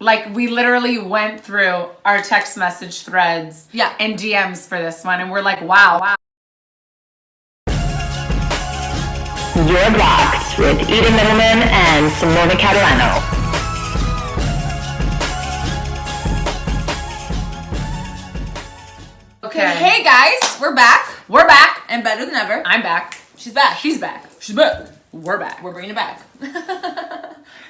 Like, we literally went through our text message threads and DMs for this one, and we're like, wow. You're Blocked with Eden Middleman and Simona Catalano. Okay. Hey guys, we're back. We're back. And better than ever. I'm back. She's back. She's back. She's back. We're back. We're bringing it back.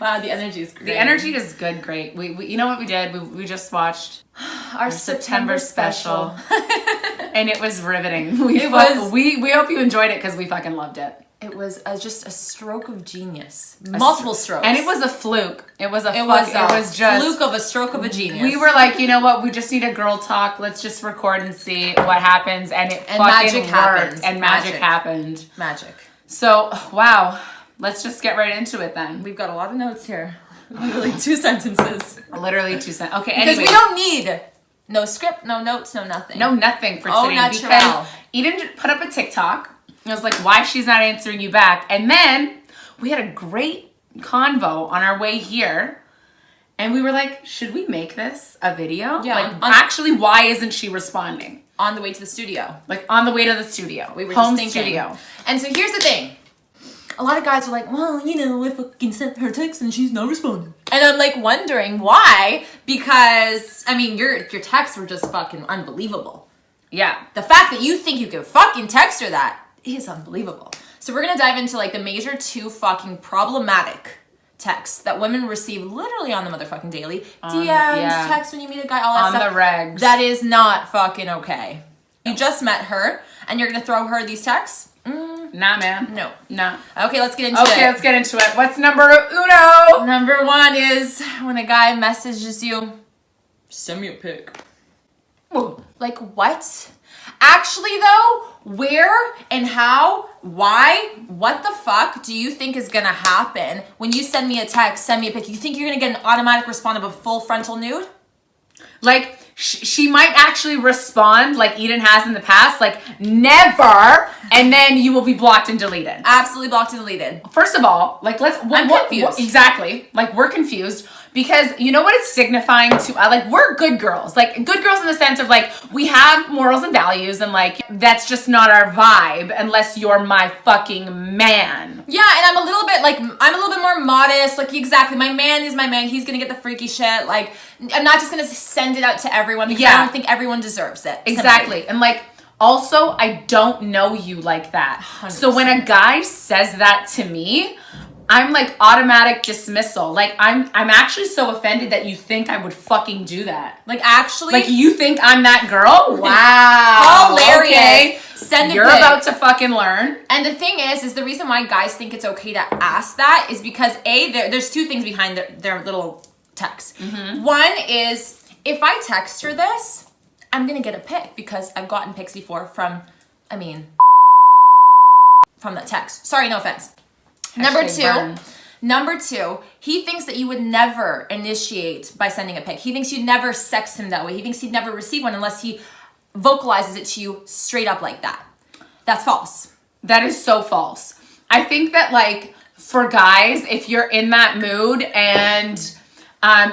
Wow, the energy is great. The energy is good, great. We you know what we did? We just watched our September special. And it was riveting. We hope you enjoyed it because we fucking loved it. It was just a stroke of genius. Multiple strokes. And it was a fluke. It was just fluke of a stroke of a genius. We were like, you know what? We just need a girl talk. Let's just record and see what happens. And it fucking worked. And magic happened. Magic. So, wow. Let's just get right into it then. We've got a lot of notes here. Literally 2 sentences. Literally 2 sentences. Okay, because we don't need no script, no notes, no nothing. No nothing for today. Natural. Because Eden put up a TikTok. I was like, why she's not answering you back? And then we had a great convo on our way here. And we were like, should we make this a video? Yeah. Like, actually, why isn't she responding? On the way to the studio. Like, on the way to the studio. We were home just thinking. studio. And so here's the thing. A lot of guys are like, well, you know, if I can send her text and she's not responding. And I'm like wondering why. Because, I mean, your texts were just fucking unbelievable. Yeah. The fact that you think you can fucking text her that is unbelievable. So we're going to dive into like the major 2 fucking problematic texts that women receive literally on the motherfucking daily. DMs, text when you meet a guy, all that stuff. On the regs. That is not fucking okay. You just met her and you're going to throw her these texts? Nah, man. No. Nah. Okay, let's get into it. Okay, let's get into it. What's number uno? Number 1 is when a guy messages you, send me a pic. Like, what? Actually, though, where and how, why, what the fuck do you think is gonna happen when you send me a text, send me a pic? You think you're gonna get an automatic response of a full frontal nude? Like, she might actually respond like Eden has in the past, like, never, and then you will be blocked and deleted. Absolutely blocked and deleted. First of all, like, I'm confused. Exactly. Like, we're confused because you know what it's signifying to, like, we're good girls. Like, good girls in the sense of, like, we have morals and values and, like, that's just not our vibe unless you're my fucking man. Yeah, and I'm a little bit more modest. Like, exactly, my man is my man. He's gonna get the freaky shit. Like, I'm not just gonna send it out to everyone because I don't think everyone deserves it. Exactly. Simply. And, like, also, I don't know you like that. 100%. So when a guy says that to me, I'm like automatic dismissal. Like, I'm actually so offended that you think I would fucking do that. Like, actually, like, you think I'm that girl? Wow. Hilarious. Okay. Send a You're pic. about to fucking learn. And the thing is the reason why guys think it's okay to ask that is because there's 2 things behind their little text. Mm-hmm. One is, if I text her this, I'm gonna get a pic because I've gotten pics before from that text. Sorry, no offense. Number two, he thinks that you would never initiate by sending a pic. He thinks you'd never sex him that way. He thinks he'd never receive one unless he vocalizes it to you straight up like that. That's false. That is so false. I think that, like, for guys, if you're in that mood and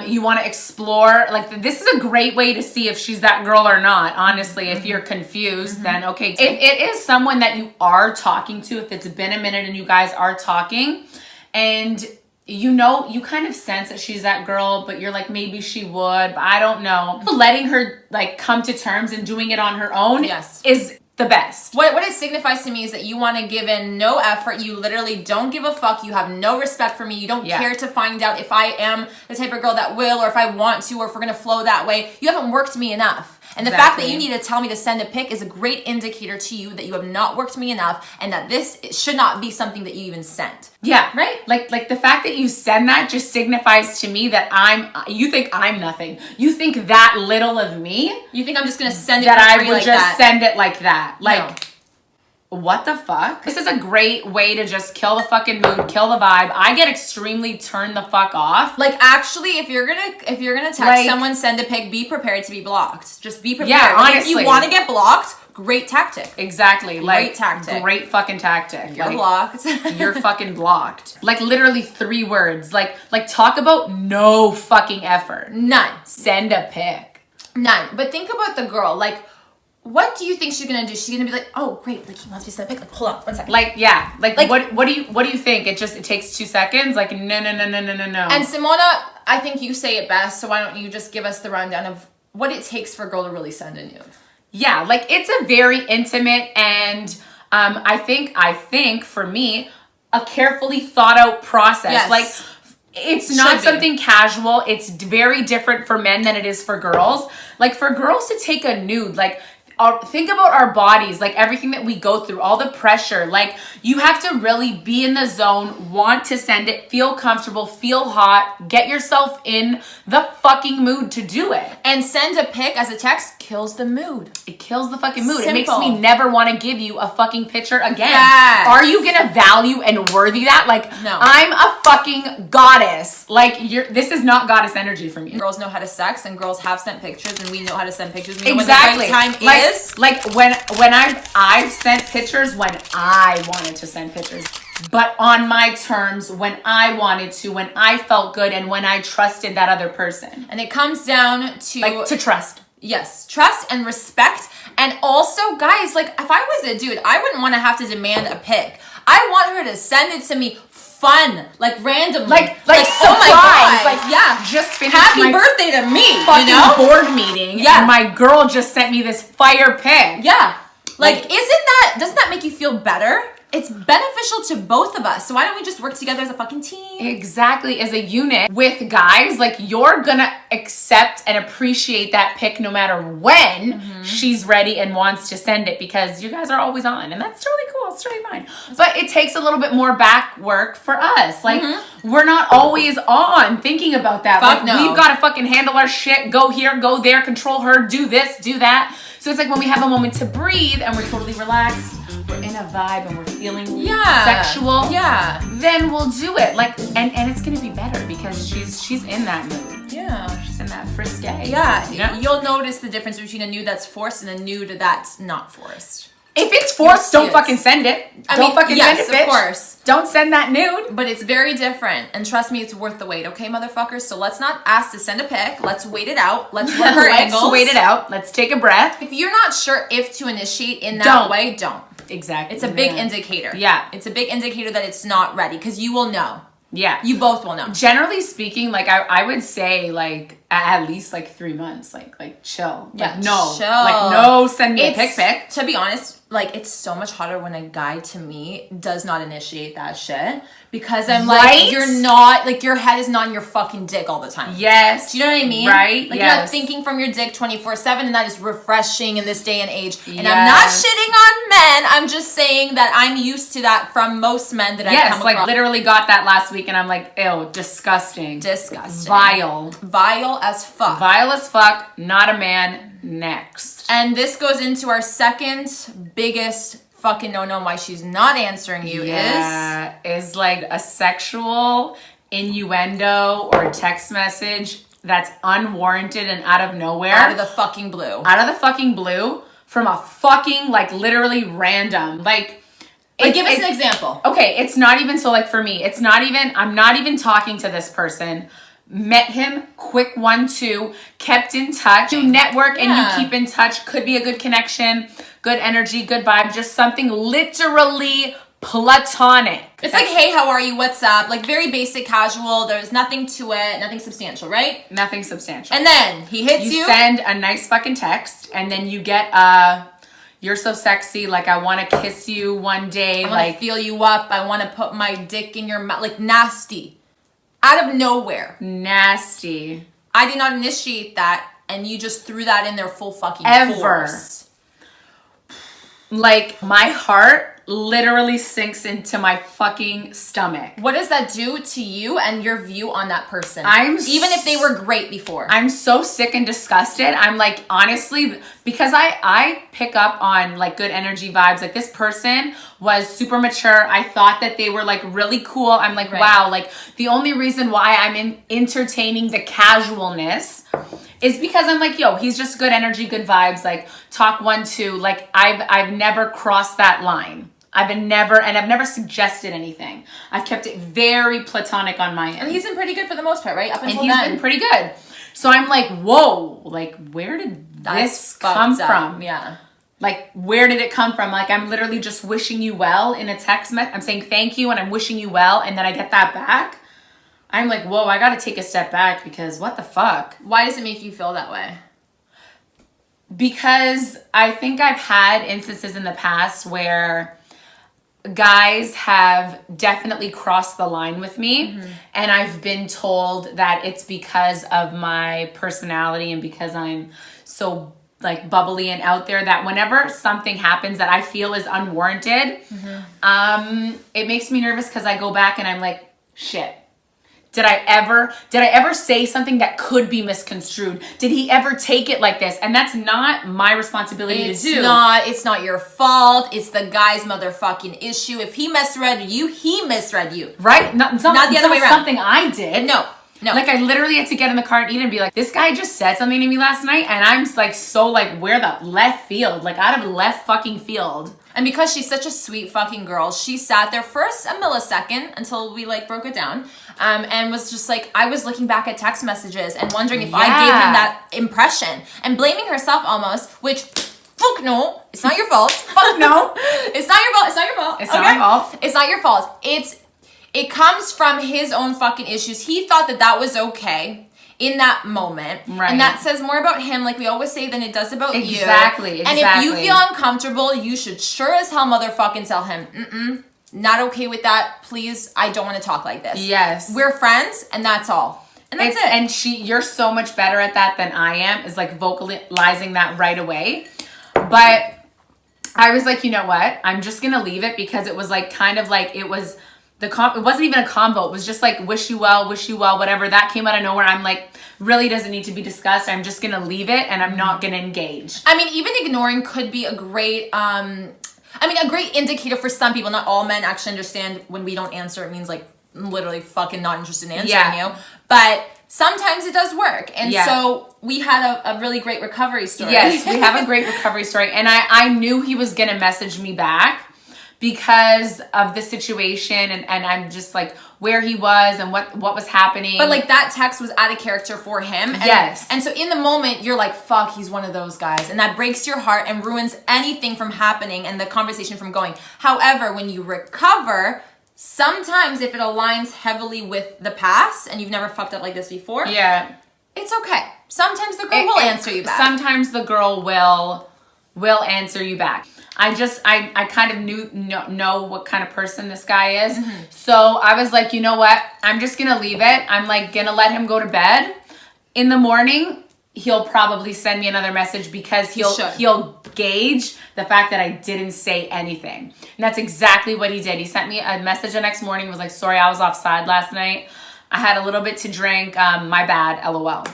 you want to explore, like, this is a great way to see if she's that girl or not. Honestly, if you're confused, then okay. If it is someone that you are talking to, if it's been a minute and you guys are talking and you know, you kind of sense that she's that girl, but you're like, maybe she would, but I don't know. Letting her, like, come to terms and doing it on her own is the best. What it signifies to me is that you want to give in no effort. You literally don't give a fuck. You have no respect for me. You don't care to find out if I am the type of girl that will, or if I want to, or if we're going to flow that way. You haven't worked me enough. And the fact that you need to tell me to send a pic is a great indicator to you that you have not worked me enough and that this should not be something that you even sent. Yeah. Right? Like the fact that you send that just signifies to me that you think I'm nothing. You think that little of me. You think I'm just going to send it that for I free would like just that. send it like that. Like, no. What the fuck? This is a great way to just kill the fucking mood, kill the vibe. I get extremely turned the fuck off. Like, actually, if you're gonna text someone, send a pic, be prepared to be blocked. Just be prepared. Yeah, like, honestly. if you want to get blocked, Great tactic. Exactly. Great tactic. Great fucking tactic. You're blocked. You're fucking blocked. Like literally 3 words. Like talk about no fucking effort. None. Send a pic. None. But think about the girl. Like, what do you think she's gonna do? She's gonna be like, oh great, like he wants to send a pic. Like, hold on, 1 second. Like what do you think? It takes 2 seconds? Like no. And Simona, I think you say it best, so why don't you just give us the rundown of what it takes for a girl to really send a nude? Yeah, like it's a very intimate and I think for me, a carefully thought out process. Yes. Like it's not something casual. It's very different for men than it is for girls. Like for girls to take a nude, like think about our bodies, like everything that we go through, all the pressure. Like you have to really be in the zone, want to send it, feel comfortable, feel hot, get yourself in the fucking mood to do it. And send a pic as a text kills the mood. It kills the fucking mood. Simple. It makes me never want to give you a fucking picture again. Yes. Are you gonna value and worthy that? Like, no. I'm a fucking goddess. Like, this is not goddess energy for me. Girls know how to sex, and girls have sent pictures, and we know how to send pictures. We know Exactly. when the right time like, is. Like when I've sent pictures when I wanted to send pictures, but on my terms, when I wanted to, when I felt good, and when I trusted that other person. And it comes down to like to trust. Yes, trust and respect. And also, guys, like if I was a dude, I wouldn't want to have to demand a pic. I want her to send it to me fun, like randomly, like oh my surprise, God. like yeah, just finished happy my birthday to me, fucking you know? board meeting. Yeah, and my girl just sent me this fire pic. Yeah, like doesn't that make you feel better? It's beneficial to both of us. So why don't we just work together as a fucking team? Exactly, as a unit. With guys, like you're gonna accept and appreciate that pic no matter when she's ready and wants to send it, because you guys are always on, and that's totally cool. It's totally fine. But it takes a little bit more back work for us. Like we're not always on thinking about that. Fuck like no. We've got to fucking handle our shit. Go here, go there, control her, do this, do that. So it's like when we have a moment to breathe and we're totally relaxed, we're in a vibe and we're feeling sexual, then we'll do it. Like and it's gonna be better because she's in that mood. Yeah. She's in that frisque. Yeah. You know? You'll notice the difference between a nude that's forced and a nude that's not forced. If it's forced, don't fucking send it. Don't fucking send it, bitch. Of course. Don't send that nude. But it's very different. And trust me, it's worth the wait, okay, motherfuckers? So let's not ask to send a pic. Let's wait it out. Let's work her angles. Let's wait it out. Let's take a breath. If you're not sure if to initiate in that way, don't. Exactly. It's a big indicator. Yeah. It's a big indicator that it's not ready, because you will know. Yeah. You both will know. Generally speaking, like I would say like at least like 3 months, like chill. Yeah, like, no. chill. Like no send me a pic. To be honest, like it's so much hotter when a guy to me does not initiate that shit, because I'm like, you're not, like your head is not in your fucking dick all the time. Yes. Do you know what I mean? Right. Like you're not thinking from your dick 24/7, and that is refreshing in this day and age. And Yes. I'm not shitting on men. I'm just saying that I'm used to that from most men that I come across. Like literally got that last week, and I'm like, ew, disgusting. Disgusting. Vile as fuck. Vile as fuck. Not a man. Next. And this goes into our second biggest fucking no-no why she's not answering you is like a sexual innuendo or text message that's unwarranted and out of nowhere. Out of the fucking blue. Out of the fucking blue from a fucking like literally random. Like give us an example. Okay, it's not even so like for me, I'm not even talking to this person. Met him, quick 1-2, kept in touch. You network and you keep in touch. Could be a good connection, good energy, good vibe. Just something literally platonic. It's like, hey, how are you? What's up? Like very basic, casual. There's nothing to it, nothing substantial, right? Nothing substantial. And then he hits you. You send a nice fucking text, and then you get you're so sexy, like I want to kiss you one day. I want to feel you up. I want to put my dick in your mouth. Like nasty. Out of nowhere. Nasty. I did not initiate that, and you just threw that in there full fucking force. Like, my heart literally sinks into my fucking stomach. What does that do to you and your view on that person? Even if they were great before. I'm so sick and disgusted. I'm like, honestly, because I pick up on like good energy vibes. Like this person was super mature. I thought that they were like really cool. I'm like, wow, like the only reason why I'm entertaining the casualness is because I'm like, yo, he's just good energy, good vibes, like talk 1, 2. Like I've never crossed that line. I've never suggested anything. I've kept it very platonic on my end. And he's been pretty good for the most part, right? Up until and he's then. been pretty good. So I'm like, whoa, like where did this come from? Yeah. Like, where did it come from? Like, I'm literally just wishing you well in a text message. I'm saying thank you and I'm wishing you well, and then I get that back. I'm like, whoa, I gotta take a step back because what the fuck? Why does it make you feel that way? Because I think I've had instances in the past where guys have definitely crossed the line with me, and I've been told that it's because of my personality and because I'm so like bubbly and out there that whenever something happens that I feel is unwarranted, it makes me nervous because I go back and I'm like, shit. Did I ever say something that could be misconstrued? Did he ever take it like this? And that's not my responsibility to do. It's not your fault. It's the guy's motherfucking issue. If he misread you, he misread you. Right? Not the other way around. Something I did. No. Like I literally had to get in the car and eat and be like, this guy just said something to me last night, and I'm like so like where the left field, like out of left fucking field. And because she's such a sweet fucking girl, she sat there first a millisecond until we like broke it down, and was just like, I was looking back at text messages and wondering if I gave him that impression and blaming herself almost, which fuck no, it's not your fault. Fuck no, it's not your fault. It's not your fault. It's not my fault. It's not your fault. It comes from his own fucking issues. He thought that was okay in that moment. Right. And that says more about him, like we always say, than it does about you. Exactly. And if you feel uncomfortable, you should sure as hell motherfucking tell him, not okay with that. Please, I don't want to talk like this. Yes. We're friends, and that's all. And that's it. And you're so much better at that than I am, is like vocalizing that right away. But I was like, you know what? I'm just going to leave it because it was like kind of like it was... it wasn't even a combo. It was just like, wish you well, whatever. That came out of nowhere. I'm like, really doesn't need to be discussed. I'm just going to leave it and I'm not going to engage. I mean, even ignoring could be a great, a great indicator for some people. Not all men actually understand when we don't answer. It means like literally fucking not interested in answering you. But sometimes it does work. And so we had a really great recovery story. Yes, we have a great recovery story. And I knew he was going to message me back because of the situation, and I'm just like where he was and what was happening. But like that text was out of character for him. Yes. And so in the moment, you're like, fuck, he's one of those guys. And that breaks your heart and ruins anything from happening and the conversation from going. However, when you recover, sometimes if it aligns heavily with the past and you've never fucked up like this before, it's okay. Sometimes the girl will answer you back. Sometimes the girl will answer you back. I kind of know what kind of person this guy is. So I was like, you know what? I'm just going to leave it. I'm like going to let him go to bed. In the morning, he'll probably send me another message because he'll gauge the fact that I didn't say anything. And that's exactly what he did. He sent me a message the next morning, was like, sorry, I was offside last night. I had a little bit to drink. My bad, LOL.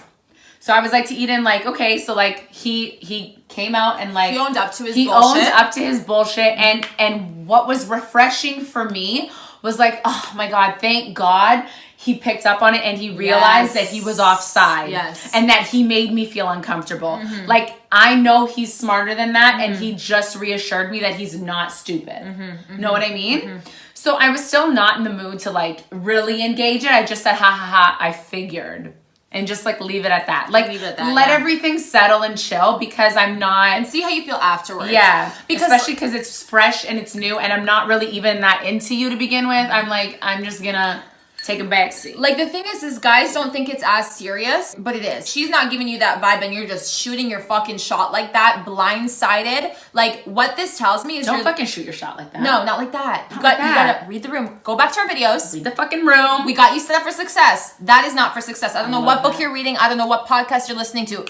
So I was like to Eden, like, okay, so like he came out and like he owned up to his bullshit. He owned up to his bullshit, and what was refreshing for me was like, oh my God, thank God he picked up on it and he realized that he was offside. Yes. And that he made me feel uncomfortable. Like, I know he's smarter than that, and he just reassured me that he's not stupid. Know what I mean? So I was still not in the mood to like really engage it. I just said, ha ha ha, I figured. And just like leave it at that. Like let everything settle and chill, because I'm not. And see how you feel afterwards. Yeah. Especially because it's fresh and it's new and I'm not really even that into you to begin with. I'm like, I'm just gonna take a backseat. Like the thing is guys don't think it's as serious, but it is. She's not giving you that vibe and you're just shooting your fucking shot like that, blindsided. Like what this tells me is don't fucking shoot your shot like that. No, not like that. You gotta read the room. Go back to our videos. Read the fucking room. We got you set up for success. That is not for success. I don't know what book you're reading. I don't know what podcast you're listening to.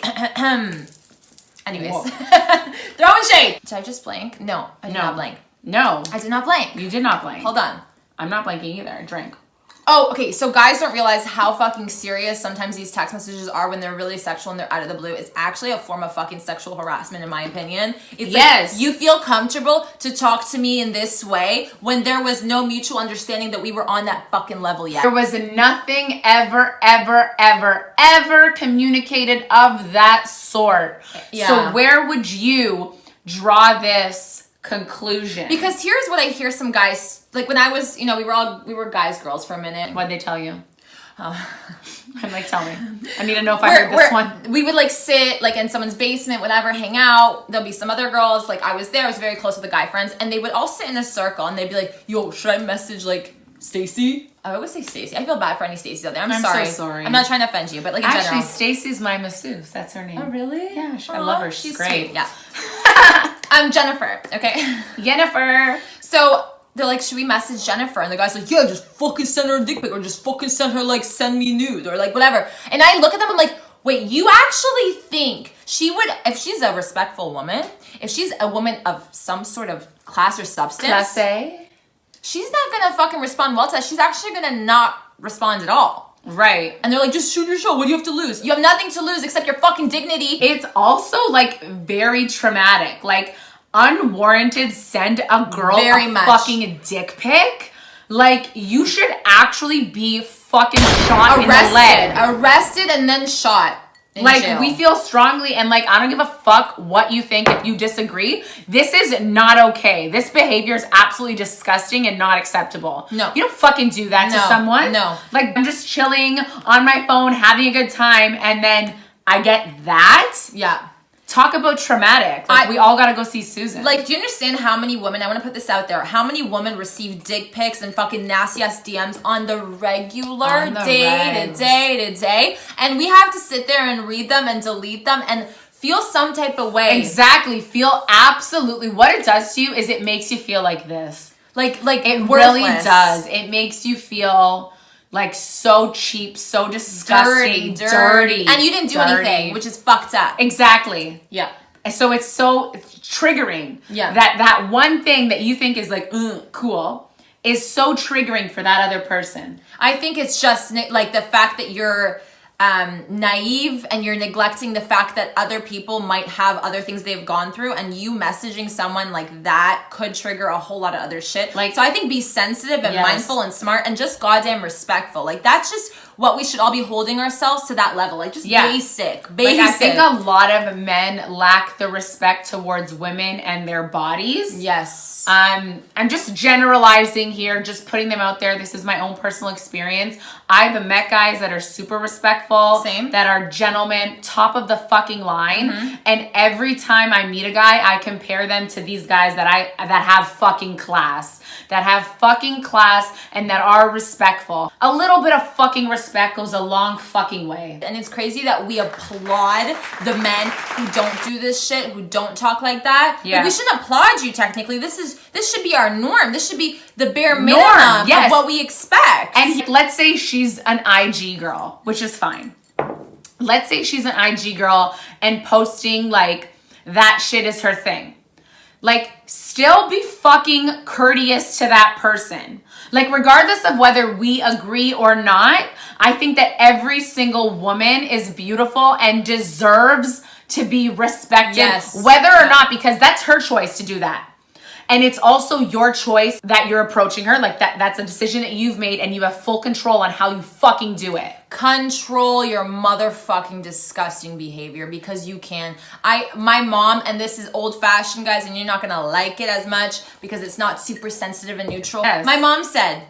Anyways. Throwing shade. Did I just blank? No, I did not blank. No. I did not blank. You did not blank. Hold on. I'm not blanking either. Drink. Oh, okay. So guys don't realize how fucking serious sometimes these text messages are when they're really sexual and they're out of the blue. It's actually a form of fucking sexual harassment, in my opinion. It's like, you feel comfortable to talk to me in this way when there was no mutual understanding that we were on that fucking level yet. There was nothing ever communicated of that sort. Yeah. So where would you draw this conclusion? Because here's what I hear some guys, like when I was, we were guys, girls for a minute. What'd they tell you? Oh, I'm like, tell me. I need to know if I heard this one. We would like sit like in someone's basement, whatever, hang out. There'll be some other girls. Like I was there, I was very close with the guy friends, and they would all sit in a circle and they'd be like, yo, should I message like Stacy? I always say Stacy. I feel bad for any Stacy's out there. I'm sorry. so sorry. I'm not trying to offend you, but like in Actually, general. Stacy's my masseuse. That's her name. Oh, really? Yeah, I love her. She's great. Sweet. Yeah. I'm Jennifer, okay? Jennifer. So they're like, should we message Jennifer? And the guy's like, yeah, just fucking send her a dick pic, or just fucking send her like, send me nude, or like whatever. And I look at them, I'm like, wait, you actually think she would, if she's a respectful woman, if she's a woman of some sort of class or substance, Class A? she's not gonna fucking respond well to that. She's actually gonna not respond at all. Right. And they're like, just shoot your shot. What do you have to lose? You have nothing to lose except your fucking dignity. It's also like very traumatic. Like unwarranted send a girl Very a much. fucking dick pic. Like you should actually be fucking shot in the leg. Arrested and then shot. In Like jail. we feel strongly, and like I don't give a fuck what you think if you disagree. This is not okay. This behavior is absolutely disgusting and not acceptable. No. You don't fucking do that to someone. No. Like I'm just chilling on my phone having a good time and then I get that. Yeah. Talk about traumatic. Like we all gotta go see Susan. Like, do you understand how many women, I want to put this out there, how many women receive dick pics and fucking nasty ass DMs on the regular, On the day regs. to day to day, and we have to sit there and read them and delete them and feel some type of way. Exactly. Feel absolutely what it does to you is it makes you feel like this. Like It worthless. really does. It makes you feel like so cheap, so disgusting, dirty. And you didn't do anything, which is fucked up. Exactly. Yeah. And so it's so triggering. Yeah. That one thing that you think is like, cool, is so triggering for that other person. I think it's just like the fact that you're naive and you're neglecting the fact that other people might have other things they've gone through, and you messaging someone like that could trigger a whole lot of other shit. Like, so I think be sensitive and mindful and smart and just goddamn respectful. Like that's just what we should all be holding ourselves to that level. Like just basic. Like I think a lot of men lack the respect towards women and their bodies. Yes. I'm just generalizing here, just putting them out there. This is my own personal experience. I've met guys that are super respectful, that are gentlemen, top of the fucking line. And every time I meet a guy, I compare them to these guys that have fucking class, and that are respectful. A little bit of fucking respect goes a long fucking way. And it's crazy that we applaud the men who don't do this shit, who don't talk like that. Yeah. Like, we shouldn't applaud you technically. This should be our norm. This should be the bare minimum of what we expect. And let's say she's an IG girl, which is fine. Let's say she's an IG girl and posting like that shit is her thing. Like, still be fucking courteous to that person. Like, regardless of whether we agree or not, I think that every single woman is beautiful and deserves to be respected, whether or not, because that's her choice to do that. And it's also your choice that you're approaching her. Like that's a decision that you've made and you have full control on how you fucking do it. Control your motherfucking disgusting behavior because you can. My mom, and this is old fashioned, guys, and you're not gonna like it as much because it's not super sensitive and neutral. Yes. My mom said,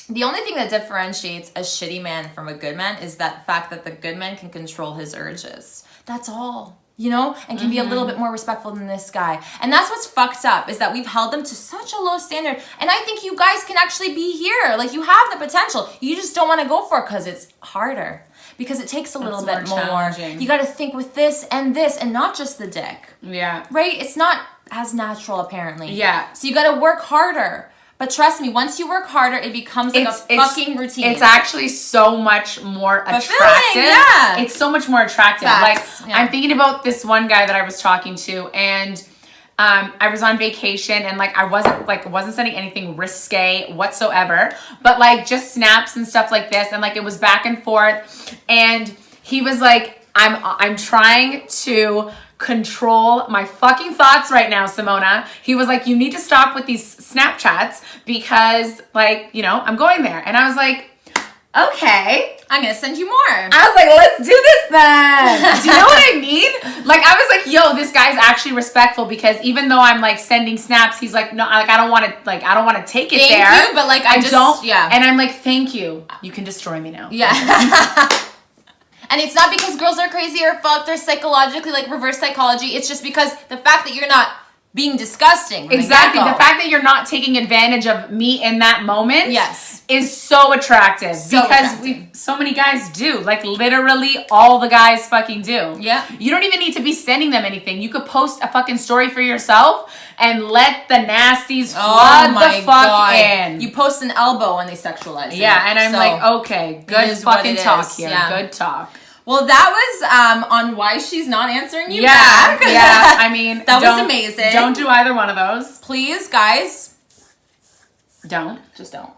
the only thing that differentiates a shitty man from a good man is that fact that the good man can control his urges. That's all. You know, and can be a little bit more respectful than this guy. And that's what's fucked up, is that we've held them to such a low standard. And I think you guys can actually be here. Like, you have the potential. You just don't want to go for it because it's harder. Because it takes a little bit more. You got to think with this, and not just the dick. Yeah. Right? It's not as natural, apparently. Yeah. So you got to work harder. But trust me, once you work harder, it becomes like a fucking routine. It's actually so much more attractive. Yeah. It's so much more attractive. Facts. Like, I'm thinking about this one guy that I was talking to, and I was on vacation and like I wasn't sending anything risque whatsoever, but like just snaps and stuff like this, and like it was back and forth, and he was like, I'm trying to control my fucking thoughts right now, Simona. He was like, you need to stop with these Snapchats because like, you know, I'm going there. And I was like, okay. I'm gonna send you more. I was like, let's do this then. Do you know what I mean? Like, I was like, yo, this guy's actually respectful, because even though I'm like sending snaps, he's like, no, like I don't want to take it thank there. you, but like I just don't. Yeah. And I'm like, thank you. You can destroy me now. Yeah. And it's not because girls are crazy or fucked or psychologically like reverse psychology. It's just because the fact that you're not being disgusting. Exactly. The fact that you're not taking advantage of me in that moment. Yes. Is so attractive. So many guys do. Like literally all the guys fucking do. Yeah. You don't even need to be sending them anything. You could post a fucking story for yourself and let the nasties flood the fuck in. You post an elbow and they sexualize it. Yeah, and I'm like, okay, good fucking talk here. Yeah. Good talk. Well, that was on why she's not answering you back. back. Yeah, I mean, that was amazing. Don't do either one of those. Please, guys. Don't. Just don't.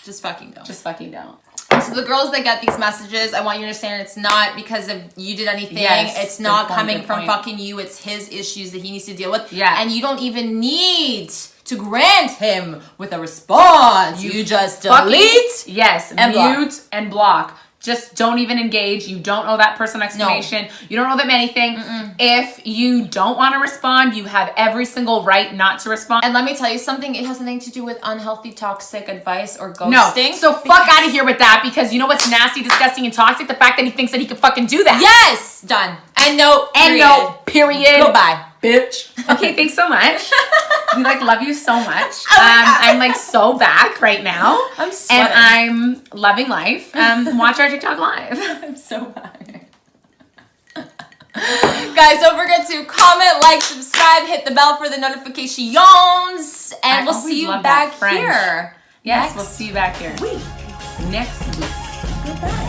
Just fucking don't. Just fucking don't. So the girls that get these messages, I want you to understand it's not because of you did anything. Yes, it's not coming from fucking you. It's his issues that he needs to deal with. Yeah. And you don't even need to grant him with a response. You just delete. Yes. And mute and block. Just don't even engage. You don't owe that person explanation. No. You don't owe them anything. If you don't want to respond, you have every single right not to respond. And let me tell you something. It has nothing to do with unhealthy, toxic advice or ghosting. No. So fuck out of here with that, because you know what's nasty, disgusting, and toxic? The fact that he thinks that he can fucking do that. Yes. Done. And no. Period. Goodbye. Bitch. Okay, thanks so much. We like love you so much. I'm like so back right now. I'm sweating. And I'm loving life. Watch our TikTok live. I'm so back. Guys, don't forget to comment, like, subscribe, hit the bell for the notifications, and we'll see you back here. Yes, we'll see you back here. Week. Next week. Goodbye.